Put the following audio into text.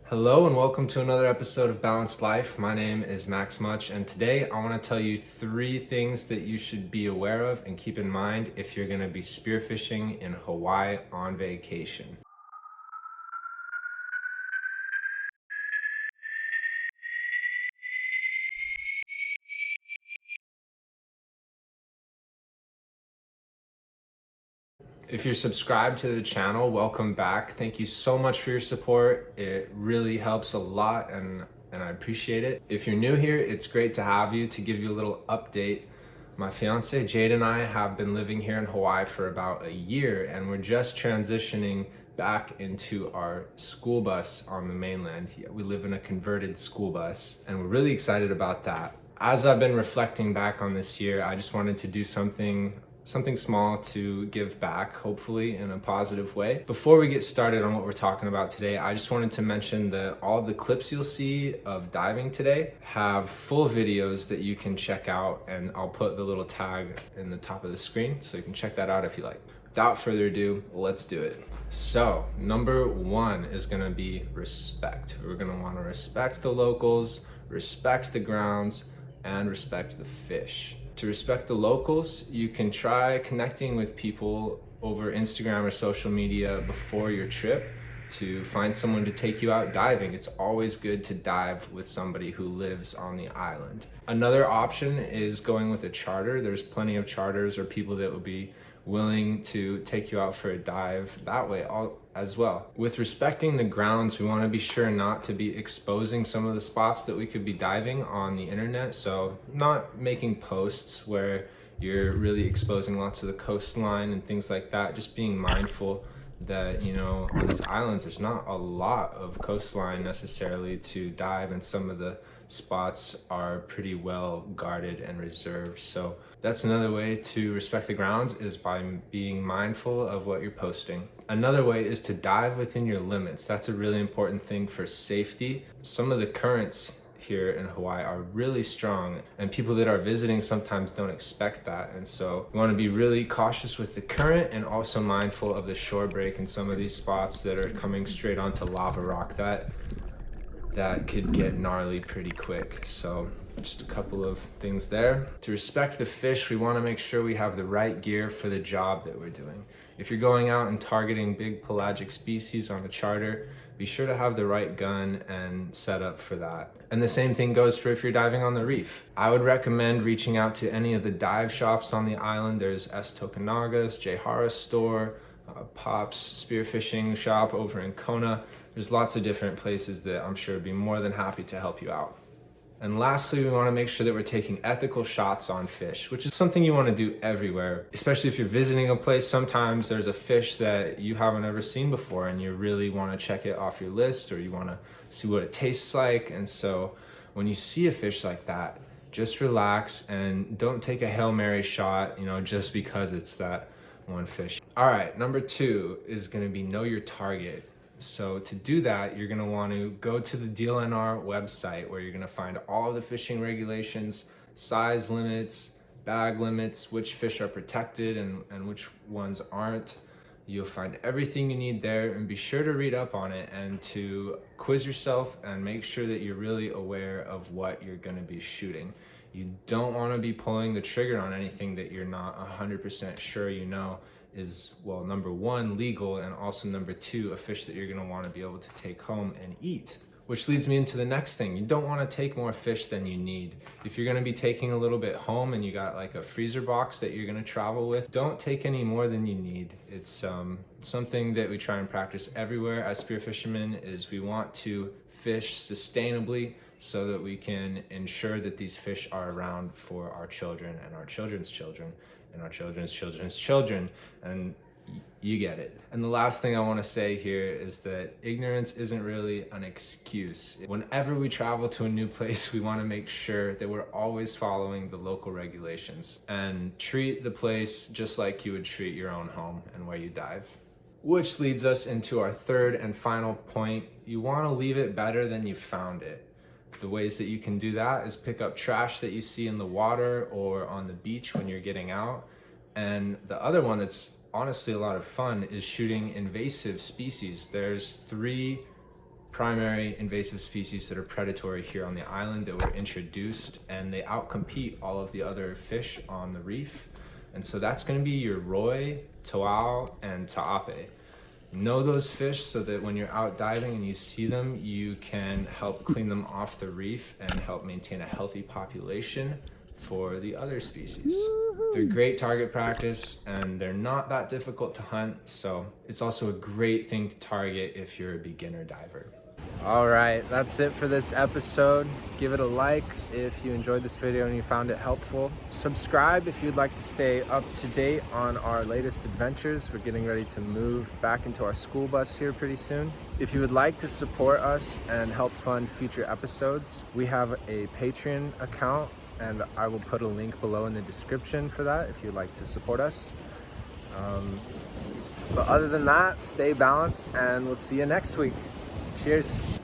Hello and welcome to another episode of Balanced Life. My name is Max Much, and today I want to tell you 3 things that you should be aware of and keep in mind if you're going to be spearfishing in Hawaii on vacation. If you're subscribed to the channel, welcome back. Thank you so much for your support. It really helps a lot and I appreciate it. If you're new here, it's great to have you. To give you a little update, my fiance Jade and I have been living here in Hawaii for about a year, and we're just transitioning back into our school bus on the mainland. We live in a converted school bus, and we're really excited about that. As I've been reflecting back on this year, I just wanted to do something small to give back, hopefully in a positive way. Before we get started on what we're talking about today, I just wanted to mention that all of the clips you'll see of diving today have full videos that you can check out, and I'll put the little tag in the top of the screen so you can check that out if you like. Without further ado, let's do it. So, number 1 is gonna be respect. We're gonna wanna respect the locals, respect the grounds, and respect the fish. To respect the locals, you can try connecting with people over Instagram or social media before your trip to find someone to take you out diving. It's always good to dive with somebody who lives on the island. Another option is going with a charter. There's plenty of charters or people that would be willing to take you out for a dive that way as well. With respecting the grounds, we want to be sure not to be exposing some of the spots that we could be diving on the internet. So not making posts where you're really exposing lots of the coastline and things like that. Just being mindful that, on these islands, there's not a lot of coastline necessarily to dive, and some of the spots are pretty well guarded and reserved. So that's another way to respect the grounds, is by being mindful of what you're posting. Another way is to dive within your limits. That's a really important thing for safety. Some of the currents here in Hawaii are really strong, and people that are visiting sometimes don't expect that. And so you want to be really cautious with the current and also mindful of the shore break in some of these spots that are coming straight onto lava rock. That could get gnarly pretty quick. So just a couple of things there. To respect the fish, we want to make sure we have the right gear for the job that we're doing. If you're going out and targeting big pelagic species on a charter, be sure to have the right gun and set up for that. And the same thing goes for if you're diving on the reef. I would recommend reaching out to any of the dive shops on the island. There's S. Tokunaga's, J. Hara's store, Pop's Spearfishing shop over in Kona. There's lots of different places that I'm sure would be more than happy to help you out. And lastly, we want to make sure that we're taking ethical shots on fish, which is something you want to do everywhere. Especially if you're visiting a place, sometimes there's a fish that you haven't ever seen before and you really want to check it off your list, or you want to see what it tastes like. And so when you see a fish like that, just relax and don't take a Hail Mary shot, just because it's that one fish. All right, number 2 is going to be know your target. So to do that, you're going to want to go to the DLNR website, where you're going to find all the fishing regulations, size limits, bag limits, which fish are protected and which ones aren't. You'll find everything you need there, and be sure to read up on it and to quiz yourself and make sure that you're really aware of what you're going to be shooting. You don't want to be pulling the trigger on anything that you're not 100% sure is, well, number 1, legal, and also number 2, a fish that you're going to want to be able to take home and eat. Which leads me into the next thing. You don't want to take more fish than you need. If you're going to be taking a little bit home and you got like a freezer box that you're going to travel with, don't take any more than you need. It's something that we try and practice everywhere as spear fishermen, is we want to fish sustainably so that we can ensure that these fish are around for our children and our children's children and our children's children's children, and you get it. And the last thing I want to say here is that ignorance isn't really an excuse. Whenever we travel to a new place, we want to make sure that we're always following the local regulations and treat the place just like you would treat your own home and where you dive. Which leads us into our third and final point. You want to leave it better than you found it. The ways that you can do that is pick up trash that you see in the water or on the beach when you're getting out. And the other one that's honestly a lot of fun is shooting invasive species. There's 3 primary invasive species that are predatory here on the island that were introduced, and they outcompete all of the other fish on the reef. And so that's going to be your roi, toao, and ta'ape. Know those fish so that when you're out diving and you see them, you can help clean them off the reef and help maintain a healthy population for the other species. They're great target practice and they're not that difficult to hunt, so it's also a great thing to target if you're a beginner diver. All right, that's it for this episode. Give it a like if you enjoyed this video and you found it helpful. Subscribe if you'd like to stay up to date on our latest adventures. We're getting ready to move back into our school bus here pretty soon. If you would like to support us and help fund future episodes, we have a Patreon account, and I will put a link below in the description for that if you'd like to support us. But other than that, stay balanced and we'll see you next week. Cheers.